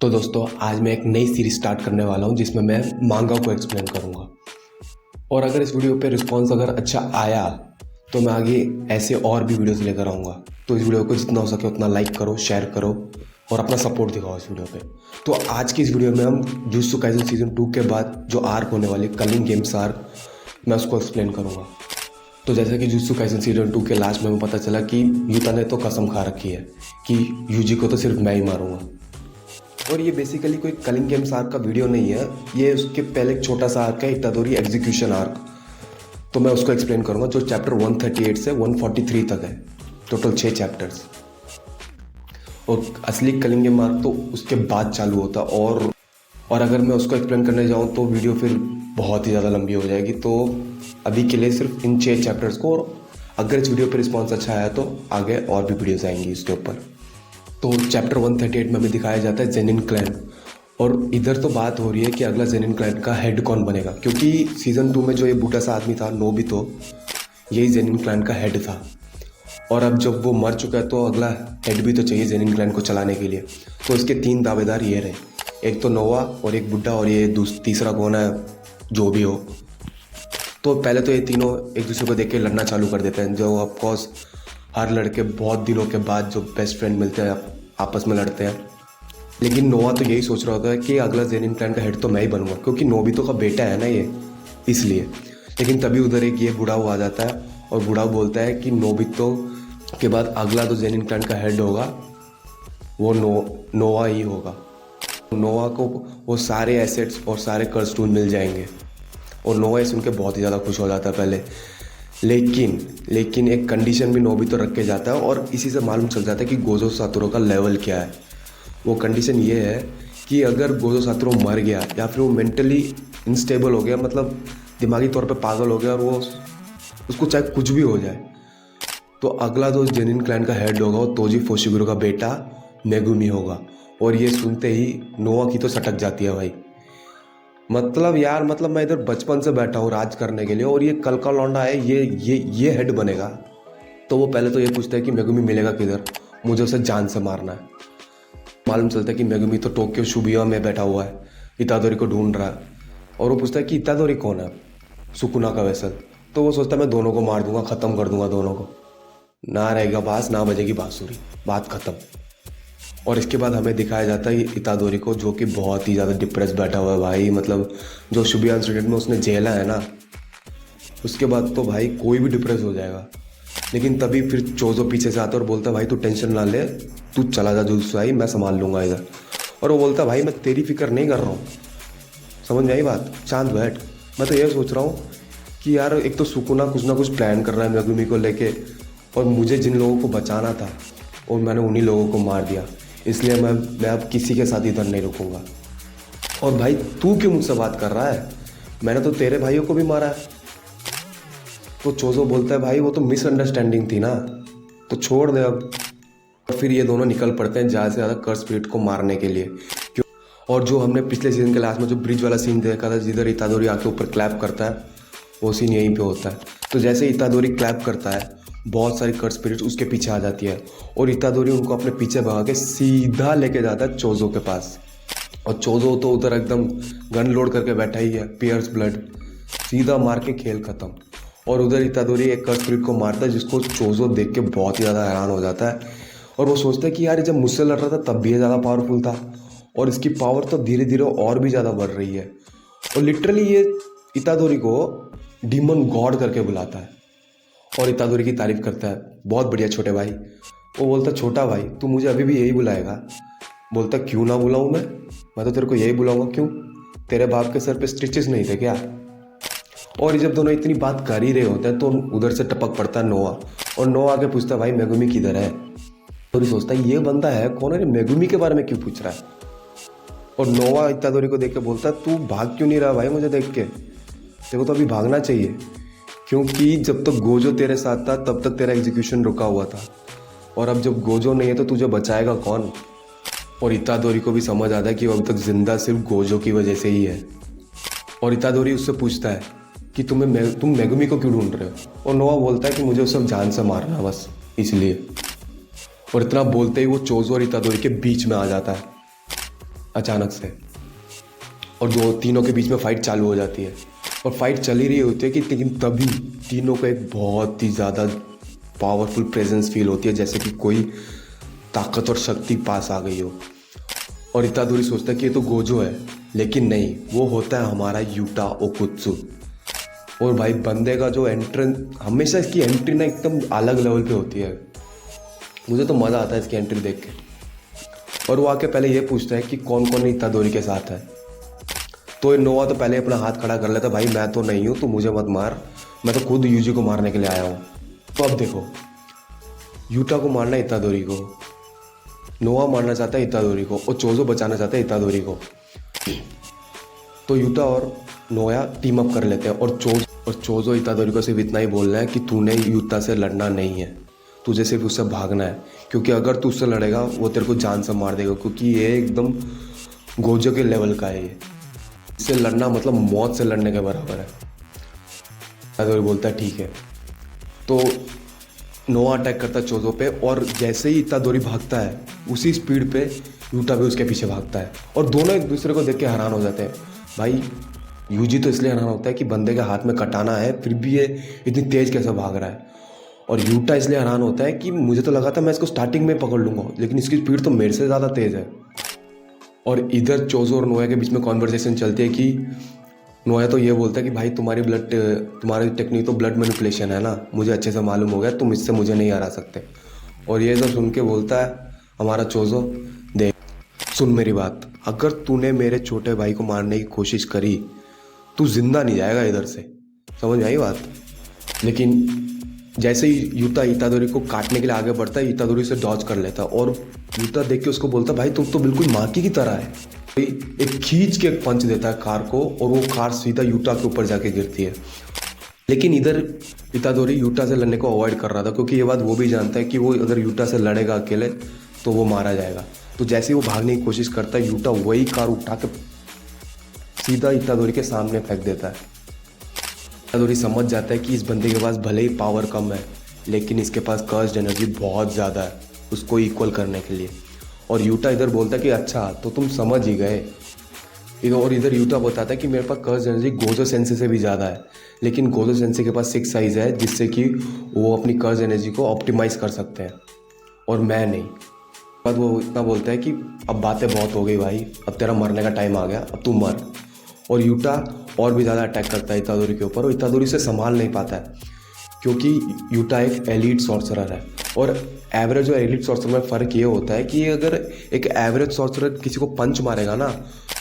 तो दोस्तों आज मैं एक नई सीरीज स्टार्ट करने वाला हूँ जिसमें मैं मांगा को एक्सप्लेन करूँगा। और अगर इस वीडियो पे रिस्पांस अगर अच्छा आया तो मैं आगे ऐसे और भी वीडियोस लेकर आऊँगा। तो इस वीडियो को जितना हो सके उतना लाइक करो, शेयर करो और अपना सपोर्ट दिखाओ इस वीडियो पे। तो आज की इस वीडियो में हम जुत्सु काइसेन सीजन 2 के बाद जो आर्क होने वाली कलिंग गेम्स आर्क, मैं उसको एक्सप्लेन करूँगा। तो जैसे कि जुत्सु काइसेन सीजन 2 के लास्ट में पता चला कि यूता ने तो कसम खा रखी है कि यूजी को तो सिर्फ मैं ही मारूंगा। और ये बेसिकली कोई कलिंग गेम्स आर्क का वीडियो नहीं है, ये उसके पहले एक छोटा सा आर्क है, इतादोरी एग्जीक्यूशन आर्क। तो मैं उसको एक्सप्लेन करूँगा जो चैप्टर 138 से 143 तक है, टोटल 6 चैप्टर्स। और असली कलिंग गेम आर्क तो उसके बाद चालू होता। और अगर मैं उसको एक्सप्लेन करने जाऊँ तो वीडियो फिर बहुत ही ज़्यादा लंबी हो जाएगी। तो अभी के लिए सिर्फ इन 6 चैप्टर्स को, और अगर इस वीडियो पर रिस्पॉन्स अच्छा आया तो आगे और भी वीडियोज़ आएंगी इसके ऊपर। तो चैप्टर 138 में हमें दिखाया जाता है जेनिन क्लैन। और इधर तो बात हो रही है कि अगला जेनिन क्लैन का हेड कौन बनेगा, क्योंकि सीज़न 2 में जो ये बूढ़ा सा आदमी था नोबितो, यही जेनिन क्लैन का हेड था। और अब जब वो मर चुका है तो अगला हेड भी तो चाहिए जेनिन क्लैन को चलाने के लिए। तो इसके 3 दावेदार ये रहे, एक तो नोवा और एक बुढ़ा और ये तीसरा कौन है जो भी हो। तो पहले तो ये तीनों एक दूसरे को देख के लड़ना चालू कर देते हैं, जो ऑफकोर्स हर लड़के बहुत दिनों के बाद जो बेस्ट फ्रेंड मिलते हैं आपस में लड़ते हैं। लेकिन नोवा तो यही सोच रहा होता है कि अगला जेनिन क्लैन का हेड तो मैं ही बनूंगा, क्योंकि नोबितो का बेटा है ना ये, इसलिए। लेकिन तभी उधर एक ये बूढ़ा आ जाता है और बूढ़ा बोलता है कि नोबितो के बाद अगला तो जेनिन क्लैन का हेड होगा वो नोवा ही होगा। नोवा को वो सारे एसेट्स और सारे कर्ज टूल मिल जाएंगे। और नोवा ये सुन के बहुत ही ज़्यादा खुश हो जाता है पहले। लेकिन एक कंडीशन भी नोबितो रख के जाता है, और इसी से मालूम चल जाता है कि गोजो सातोरू का लेवल क्या है। वो कंडीशन ये है कि अगर गोजो सातोरू मर गया या फिर वो मेंटली इनस्टेबल हो गया, मतलब दिमागी तौर पे पागल हो गया, और वो उसको चाहे कुछ भी हो जाए, तो अगला जो जेनिन क्लैन का हेड होगा वो तोजी फोशिगुरो का बेटा मेगुमी होगा। और ये सुनते ही नोवा की तो सटक जाती है भाई। मतलब यार, मतलब मैं इधर बचपन से बैठा हूँ राज करने के लिए, और ये कल का लौंडा है, ये हेड बनेगा। तो वो पहले तो ये पूछता है कि मेगुमी मिलेगा किधर, मुझे उसे जान से मारना है। मालूम चलता है कि मेगुमी तो टोक्यो शुबिया में बैठा हुआ है, इतादोरी को ढूंढ रहा है। और वो पूछता है कि इतादोरी कौन है, सुकुना का वेसल। तो वो सोचता है मैं दोनों को मार दूंगा, ख़त्म कर दूंगा दोनों को, ना रहेगा बास ना बजेगी बांसुरी, बात ख़त्म। और इसके बाद हमें दिखाया जाता है इतादोरी को, जो कि बहुत ही ज़्यादा डिप्रेस बैठा हुआ है भाई। मतलब जो शुबिया इंसिडेंट में उसने झेला है ना, उसके बाद तो भाई कोई भी डिप्रेस हो जाएगा। लेकिन तभी फिर चोजो पीछे से आता है और बोलता है भाई तू टेंशन ना ले, तू चला जा जुत्सु, मैं संभाल लूँगा इधर। और वो बोलता है भाई मैं तेरी फिक्र नहीं कर रहा हूँ, समझ में आई बात, शांत बैठ। मैं तो ये सोच रहा हूँ कि यार एक तो सुकुना कुछ ना कुछ प्लान कर रहा है मेगुमी को लेके, और मुझे जिन लोगों को बचाना था और मैंने उन्हीं लोगों को मार दिया, इसलिए मैं अब किसी के साथ इधर नहीं रुकूंगा। और भाई तू क्यों मुझसे बात कर रहा है, मैंने तो तेरे भाइयों को भी मारा है। तो चोजो बोलता है भाई वो तो मिसअंडरस्टैंडिंग थी ना, तो छोड़ दे अब। और फिर ये दोनों निकल पड़ते हैं ज़्यादा से ज़्यादा कर्स स्पिरिट को मारने के लिए। और जो हमने पिछले सीजन के लास्ट में जो ब्रिज वाला सीन देखा था, जिधर इतादोरी आके ऊपर क्लैप करता है, वो सीन यहीं पे होता है। तो जैसे इतादोरी क्लैप करता है, बहुत सारी कर्स स्पिरिट उसके पीछे आ जाती है, और इतादोरी उनको अपने पीछे भगा के सीधा लेके जाता है चोजो के पास। और चोजो तो उधर एकदम गन लोड करके बैठा ही है, पियर्स ब्लड, सीधा मार के खेल खत्म। और उधर इतादोरी एक कर्स स्पिरिट को मारता है, जिसको चोजो देख के बहुत ही ज़्यादा हैरान हो जाता है। और वो सोचता है कि यार जब मुझसे लड़ रहा था तब भी ये ज़्यादा पावरफुल था, और इसकी पावर तो धीरे धीरे और भी ज़्यादा बढ़ रही है। और लिटरली ये इतादोरी को डीमन गॉड करके बुलाता है और इतादोरी की तारीफ करता है, बहुत बढ़िया छोटे भाई। वो बोलता छोटा भाई तू मुझे अभी भी यही बुलाएगा। बोलता क्यों ना बुलाऊँ मैं तो तेरे को यही बुलाऊंगा, क्यों तेरे बाप के सर पे स्टिचेस नहीं थे क्या। और जब दोनों इतनी बात कर ही रहे होते हैं तो उधर से टपक पड़ता है नोआ, और नोआ आके पूछता है भाई मेगुमी किधर है। तो सोचता है ये बंदा है कौन है, मेगुमी के बारे में क्यों पूछ रहा है। और नोवा इतादोरी को देख के बोलता है तू भाग क्यों नहीं रहा भाई मुझे देख के, तेरे को तो अभी भागना चाहिए, क्योंकि जब तक गोजो तेरे साथ था तब तक तेरा एग्जीक्यूशन रुका हुआ था, और अब जब गोजो नहीं है तो तुझे बचाएगा कौन। और इतादोरी को भी समझ आता है कि वो अब तक जिंदा सिर्फ गोजो की वजह से ही है। और इतादोरी उससे पूछता है कि तुम मेगुमी को क्यों ढूंढ रहे हो। और नोआ बोलता है कि मुझे उसे जान से मारना बस इसलिए। और इतना बोलते ही वो चोजो और इतादोरी के बीच में आ जाता है। अचानक से, और दो तीनों के बीच में फाइट चालू हो जाती है। और फाइट चल ही रही होती है कि लेकिन तभी तीनों को एक बहुत ही ज़्यादा पावरफुल प्रेजेंस फील होती है, जैसे कि कोई ताकत और शक्ति पास आ गई हो। और इतादोरी सोचता है कि ये तो गोजो है, लेकिन नहीं, वो होता है हमारा यूटा ओकुत्सु। और भाई बंदे का जो एंट्रेंस, हमेशा इसकी एंट्री ना एकदम अलग लेवल पे होती है। मुझे तो मज़ा आता है इसकी एंट्री देख के। और वो आके पहले ये पूछता है कि कौन कौन इतादोरी के साथ है। तो नोआ तो पहले अपना हाथ खड़ा कर लेता, भाई मैं तो नहीं हूँ, तो मुझे मत मार, मैं तो खुद यूजी को मारने के लिए आया हूँ। तो अब देखो, यूटा को मारना है इतादोरी को, नोआ मारना चाहता है इतादोरी को, और चोजो बचाना चाहता है इतादोरी को। तो यूटा और नोया टीम अप कर लेते हैं, और चोजो इतादोरी को सिर्फ इतना ही बोलना है कि तूने यूटा से लड़ना नहीं है, तुझे सिर्फ उससे भागना है, क्योंकि अगर तू उससे लड़ेगा वो तेरे को जान से मार देगा, क्योंकि ये एकदम गोजो के लेवल का है। ये इससे लड़ना मतलब मौत से लड़ने के बराबर है। इतादोरी बोलता है ठीक है। तो नोआ अटैक करता है चोजो पे, और जैसे ही इतादोरी भागता है उसी स्पीड पे यूटा भी उसके पीछे भागता है, और दोनों एक दूसरे को देख के हैरान हो जाते हैं। भाई यूजी तो इसलिए हैरान होता है कि बंदे के हाथ में कटाना है, फिर भी ये इतनी तेज़ कैसे भाग रहा है। और यूटा इसलिए हैरान होता है कि मुझे तो लगा था मैं इसको स्टार्टिंग में पकड़ लूँगा, लेकिन इसकी स्पीड तो मेरे से ज़्यादा तेज़ है। और इधर चोजो और नोया के बीच में कॉन्वर्सेशन चलती है कि नोया तो ये बोलता है कि भाई तुम्हारी टेक्निक तो ब्लड मैनिपुलेशन है ना, मुझे अच्छे से मालूम हो गया, तुम इससे मुझे नहीं हरा सकते। और ये सब सुन के बोलता है हमारा चोजो, देख सुन मेरी बात, अगर तूने मेरे छोटे भाई को मारने की कोशिश करी, तू जिंदा नहीं जाएगा इधर से, समझ में आई बात। लेकिन जैसे ही यूटा इतादोरी को काटने के लिए आगे बढ़ता है, इतादोरी से डॉज कर लेता है, और यूटा देख के उसको बोलता है भाई तुम तो बिल्कुल माकी की तरह है। एक खींच के एक पंच देता है कार को, और वो कार सीधा यूटा के ऊपर जाके गिरती है। लेकिन इधर इतादोरी यूटा से लड़ने को अवॉइड कर रहा था, क्योंकि ये बात वो भी जानता है कि वो अगर यूटा से लड़ेगा अकेले तो वो मारा जाएगा। तो जैसे ही वो भागने की कोशिश करता है, यूटा वही कार उठा के सीधा इतादोरी के सामने फेंक देता है। इतादोरी समझ जाता है कि इस बंदे के पास भले ही पावर कम है, लेकिन इसके पास कर्स्ड एनर्जी बहुत ज़्यादा है उसको इक्वल करने के लिए। और यूटा इधर बोलता है कि अच्छा तो तुम समझ ही गए। और इधर यूटा बताता है कि मेरे पास कर्स्ड एनर्जी गोजो सेंसे से भी ज़्यादा है, लेकिन गोजो सेंसे के पास 6 साइज है, जिससे कि वो अपनी कर्स्ड एनर्जी को ऑप्टिमाइज कर सकते हैं, और मैं नहीं। बाद वो इतना बोलता है कि अब बातें बहुत हो गई भाई, अब तेरा मरने का टाइम आ गया, अब तू मर। और यूटा और भी ज़्यादा अटैक करता है इतादोरी के ऊपर, और इतादोरी से संभाल नहीं पाता है, क्योंकि यूटा एक एलीट सॉर्सरर है। और एवरेज और एलीट सॉर्सरर में फ़र्क ये होता है कि अगर एक एवरेज सॉर्सरर किसी को पंच मारेगा ना,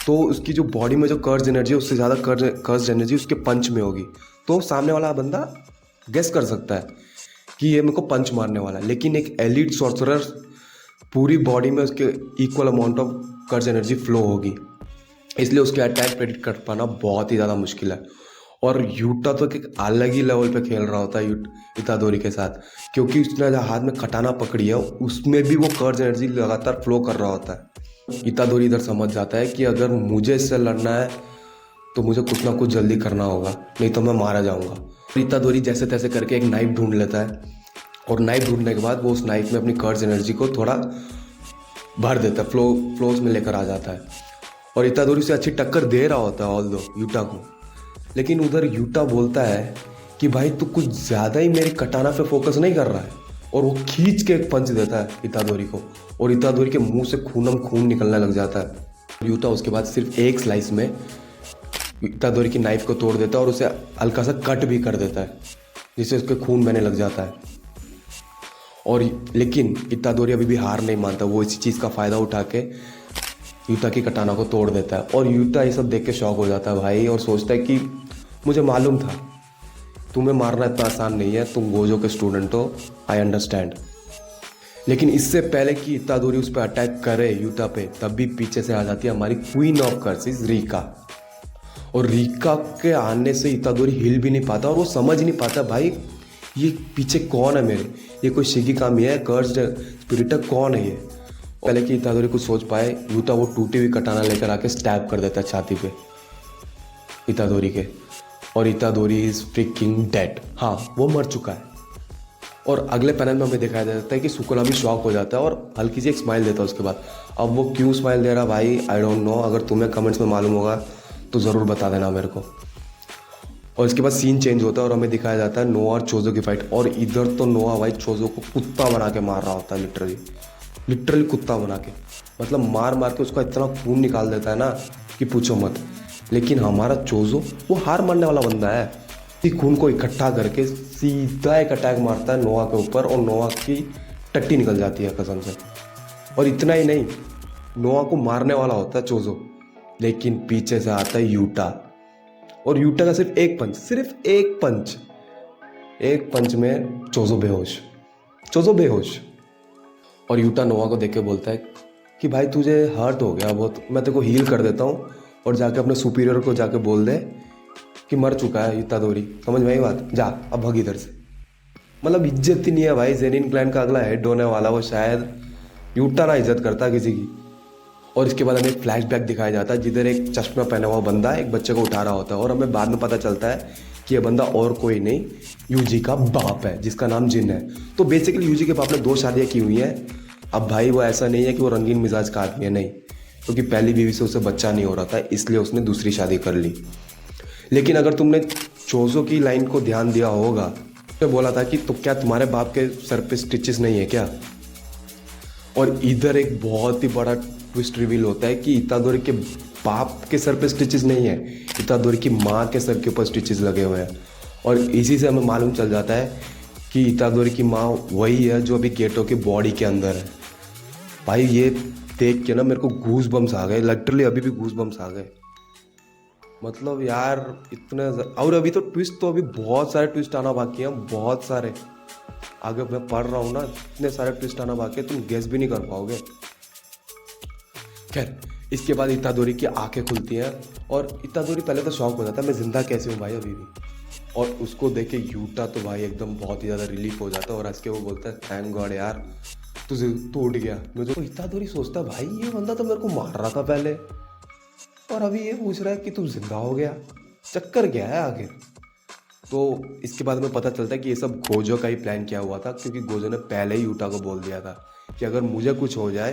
तो उसकी जो बॉडी में जो कर्ज एनर्जी है उससे ज़्यादा कर्ज एनर्जी उसके पंच में होगी, तो सामने वाला बंदा गेस कर सकता है कि ये मेरे को पंच मारने वाला है। लेकिन एक एलीट सॉर्सरर पूरी बॉडी में उसके इक्वल अमाउंट ऑफ कर्ज एनर्जी फ्लो होगी, इसलिए उसके अटैक प्रेडिक्ट कर पाना बहुत ही ज़्यादा मुश्किल है। और यूटा तो एक अलग ही लेवल पे खेल रहा होता है इतादोरी के साथ, क्योंकि उसने जो हाथ में कटाना पकड़ी है उसमें भी वो कर्ज एनर्जी लगातार फ्लो कर रहा होता है। इतादोरी इधर समझ जाता है कि अगर मुझे इससे लड़ना है तो मुझे कुछ ना कुछ जल्दी करना होगा, नहीं तो मैं मारा जाऊँगा। इतादोरी जैसे तैसे करके एक नाइफ ढूंढ लेता है, और नाइफ ढूंढने के बाद वो उस नाइफ में अपनी कर्ज एनर्जी को थोड़ा भर देता है, फ्लोज में लेकर आ जाता है, और इतादोरी से अच्छी टक्कर दे रहा होता है ऑल्दो यूटा को। लेकिन उधर यूटा बोलता है कि भाई तू कुछ ज़्यादा ही मेरे कटाना पे फोकस नहीं कर रहा है, और वो खींच के एक पंच देता है इतादोरी को, और इतादोरी के मुंह से खूनम खून निकलने लग जाता है। यूटा उसके बाद सिर्फ एक स्लाइस में इतादोरी की नाइफ को तोड़ देता है, और उसे हल्का सा कट भी कर देता है, जिससे उसके खून बहने लग जाता है। और लेकिन इतादोरी अभी भी हार नहीं मानता, वो इसी चीज़ का फ़ायदा उठा के यूटा की कटाना को तोड़ देता है। और यूटा ये सब देख के शॉक हो जाता है भाई, और सोचता है कि मुझे मालूम था तुम्हें मारना इतना आसान नहीं है, तुम गोजो के स्टूडेंट हो, आई अंडरस्टैंड। लेकिन इससे पहले कि इतादोरी उस पर अटैक करे यूटा पे, तब भी पीछे से आ जाती है हमारी क्वीन ऑफ कर्सेस रिका। और रिका के आने से इतादोरी हिल भी नहीं पाता, और वो समझ नहीं पाता भाई ये पीछे कौन है मेरे, ये कोई शिगिकामी है, कर्स्ड स्पिरिट कौन है ये। पहले कि इतादोरी कुछ सोच पाए, यूटा वो टूटी हुई कटाना लेकर आके स्टैब कर देता है छाती पे इतादोरी के, और इतादोरी इज फ्रिकिंग डेड। हाँ वो मर चुका है। और अगले पैनल में हमें दिखाया जाता है कि सुकुना भी शॉक हो जाता है और हल्की सी एक स्माइल देता है उसके बाद। अब वो क्यों स्माइल दे रहा भाई आई डोंट नो, अगर तुम्हें कमेंट्स में मालूम होगा तो ज़रूर बता देना मेरे को। और इसके बाद सीन चेंज होता है और हमें दिखाया जाता है नोआ और चोजो की फाइट। और इधर तो नोआ भाई चोजो को कुत्ता बना के मार रहा होता है, लिटरली कुत्ता बना के, मतलब मार मार के उसका इतना खून निकाल देता है ना कि पूछो मत। लेकिन हमारा चोजो वो हार मानने वाला बंदा है, इसी खून को इकट्ठा करके सीधा एक अटैक मारता है नोआ के ऊपर और नोआ की टट्टी निकल जाती है कसम से। और इतना ही नहीं, नोआ को मारने वाला होता है चोजो, लेकिन पीछे से आता है यूटा और यूटा का सिर्फ एक पंच में चोजो बेहोश। और यूटा नोआ को देख के बोलता है कि भाई तुझे हर्ट हो गया बहुत, मैं तेरे को हील कर देता हूँ और जाके अपने सुपीरियर को जाके बोल दे कि मर चुका है इतादोरी, समझ में आई बात, जा अब भाग इधर से। मतलब इज्जत ही नहीं है भाई, जेनिन क्लैन का अगला हेड होने वाला वो शायद यूटा ना इज्जत करता किसी की। और इसके बाद हमें फ्लैशबैक दिखाया जाता है जिधर एक चश्मा पहना हुआ बंदा एक बच्चे को उठा रहा होता है और हमें बाद में पता चलता है कि ये बंदा और कोई नहीं यूजी का बाप है जिसका नाम जिन है। तो बेसिकली यूजी के बाप ने 2 शादियाँ की हुई हैं। अब भाई वो ऐसा नहीं है कि वो रंगीन मिजाज का आदमी है, नहीं, क्योंकि पहली बीवी से उसे बच्चा नहीं हो रहा था इसलिए उसने दूसरी शादी कर ली। लेकिन अगर तुमने चोजो की लाइन को ध्यान दिया होगा तो बोला था कि तो क्या तुम्हारे बाप के सर पे स्टिचेस नहीं है क्या। और इधर एक बहुत ही बड़ा ट्विस्ट रिवील होता है कि इतादोरी के बाप के सर पे स्टिचेस नहीं है, इतादोरी की माँ के सर के ऊपर स्टिचेस लगे हुए हैं। और इसी से हमें मालूम चल जाता है कि इतादोरी की माँ वही है जो अभी गेटो की बॉडी के अंदर है। भाई ये देख के ना मेरे को गूज बम्स आ गए, लिटरली अभी भी गूज बम्स आ गए। मतलब यार इतने, और अभी तो ट्विस्ट तो अभी बहुत सारे ट्विस्ट आना बाकी हैं, बहुत सारे आगे मैं पढ़ रहा हूँ ना, इतने सारे ट्विस्ट आना बाकी है तुम गेस भी नहीं कर पाओगे। खैर इसके बाद इतादोरी की आंखें खुलती हैं और इतादोरी पहले तो शॉक हो जाता है मैं जिंदा कैसे हूँ भाई अभी भी। और उसको देख के यूटा तो भाई एकदम बहुत ही ज़्यादा रिलीफ हो जाता है और हंस के वो बोलता है थैंक गॉड यार तुझे तो उठ गया। मुझे तो इतादोरी सोचता भाई ये बंदा तो मेरे को मार रहा था पहले और अभी ये पूछ रहा है कि तू जिंदा हो गया, चक्कर क्या है आखिर। तो इसके बाद में पता चलता है कि ये सब गोजो का ही प्लान किया हुआ था, क्योंकि गोजो ने पहले ही यूटा को बोल दिया था कि अगर मुझे कुछ हो जाए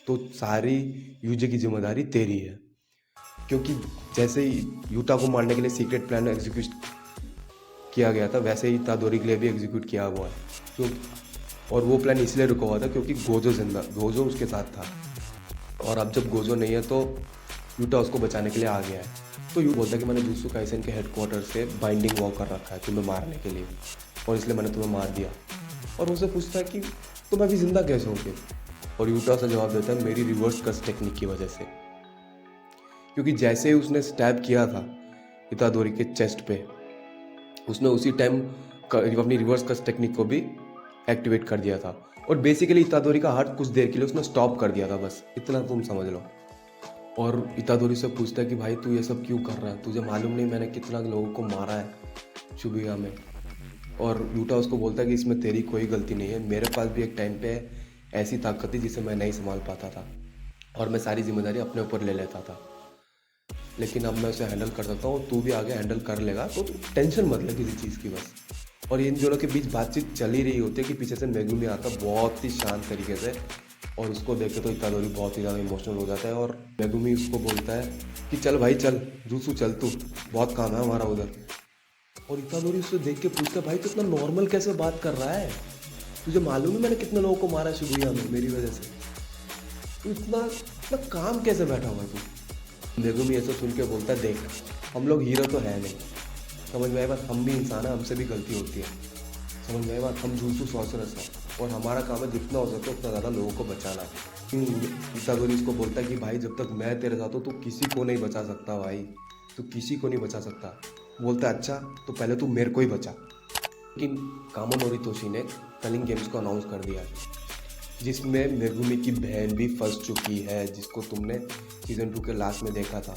तो सारी यूजी की जिम्मेदारी तेरी है। क्योंकि जैसे ही यूटा को मारने के लिए सीक्रेट प्लान एग्जीक्यूट किया गया था वैसे ही इतादोरी के लिए भी एग्जीक्यूट किया हुआ है। क्यों, और वो प्लान इसलिए रुका हुआ था क्योंकि गोजो उसके साथ था। और अब जब गोजो नहीं है तो यूटा उसको बचाने के लिए आ गया है। तो यू बोलता है कि मैंने जुत्सु काइसेन के हेडक्वार्टर से बाइंडिंग वॉक कर रखा है तुम्हें मारने के लिए और इसलिए मैंने तुम्हें मार दिया। और उसे पूछता है कि तुम अभी जिंदा कैसे हो फिर। और यूटा से जवाब देता है मेरी रिवर्स कस टेक्निक की वजह से। क्योंकि जैसे ही उसने स्टैब किया था इतादोरी के चेस्ट पे उसने उसी टाइम अपनी रिवर्स कस टेक्निक को भी एक्टिवेट कर दिया था और बेसिकली इतादोरी का हार्ट कुछ देर के लिए उसने स्टॉप कर दिया था, बस इतना तुम समझ लो। और इतादोरी से पूछता है कि भाई तू ये सब क्यों कर रहा है, तुझे मालूम नहीं मैंने कितना लोगों को मारा है शुभिया में। और यूटा उसको बोलता है कि इसमें तेरी कोई गलती नहीं है, मेरे पास भी एक टाइम पे ऐसी ताकत थी जिसे मैं नहीं संभाल पाता था और मैं सारी जिम्मेदारी अपने ऊपर ले लेता था, लेकिन अब मैं उसे हैंडल कर सकता हूँ, तू भी आगे हैंडल कर लेगा तो टेंशन मत ले किसी चीज़ की बस। और इन दोनों के बीच बातचीत चल ही रही होती है कि पीछे से मेगुमी आता बहुत ही शांत तरीके से और उसको देख के तो इतादोरी बहुत ही ज़्यादा इमोशनल हो जाता है। और मेगुमी उसको बोलता है कि चल भाई चल जुत्सु चल, तू बहुत काम है हमारा उधर। और इतादोरी उससे देख के पूछता है भाई तो इतना नॉर्मल कैसे बात कर रहा है, तुझे मालूम है मैंने कितने लोगों को मारा है शिबुया में मेरी वजह से, तू इतना इतना काम कैसे बैठा हुआ है तू। मेगुमी ऐसा सुन के बोलता है देख हम लोग हीरो तो है नहीं, समझ में आए बात, हम भी इंसान है, हमसे भी गलती होती है, समझ में आए बात, हम जुत्सु सॉर्सरर्स हैं और हमारा काम है जितना हो सके उतना ज़्यादा लोगों को बचाना। इतादोरी इसको बोलता है कि भाई जब तक मैं तेरे साथ हूँ तो किसी को नहीं बचा सकता भाई, तू किसी को नहीं बचा सकता। बोलता है अच्छा तो पहले तू मेरे को ही बचा। लेकिन कामोनोरी तोशी ने कलिंग गेम्स को अनाउंस कर दिया जिसमें मेगुमी की बहन भी फंस चुकी है जिसको तुमने सीज़न 2 के लास्ट में देखा था,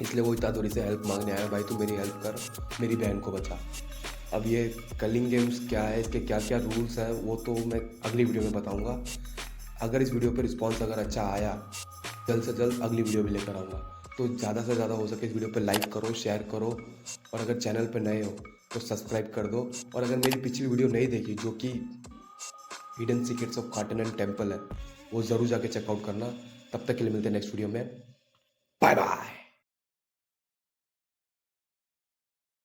इसलिए वो इतादोरी से हेल्प मांगने आया, भाई तू मेरी हेल्प कर, मेरी बहन को बचा। अब ये कलिंग गेम्स क्या है, इसके क्या क्या रूल्स हैं वो तो मैं अगली वीडियो में बताऊंगा। अगर इस वीडियो पर रिस्पॉन्स अगर अच्छा आया जल्द से जल्द अगली वीडियो भी लेकर आऊँगा। तो ज़्यादा से ज़्यादा हो सके इस वीडियो पर लाइक करो, शेयर करो और अगर चैनल पर नए हो तो सब्सक्राइब कर दो। और अगर मेरी पिछली वीडियो नहीं देखी जो कि hidden secrets of cotton and temple है, वो ज़रूर जाके चेकआउट करना। तब तक के लिए मिलते हैं नेक्स्ट वीडियो में। Bye bye.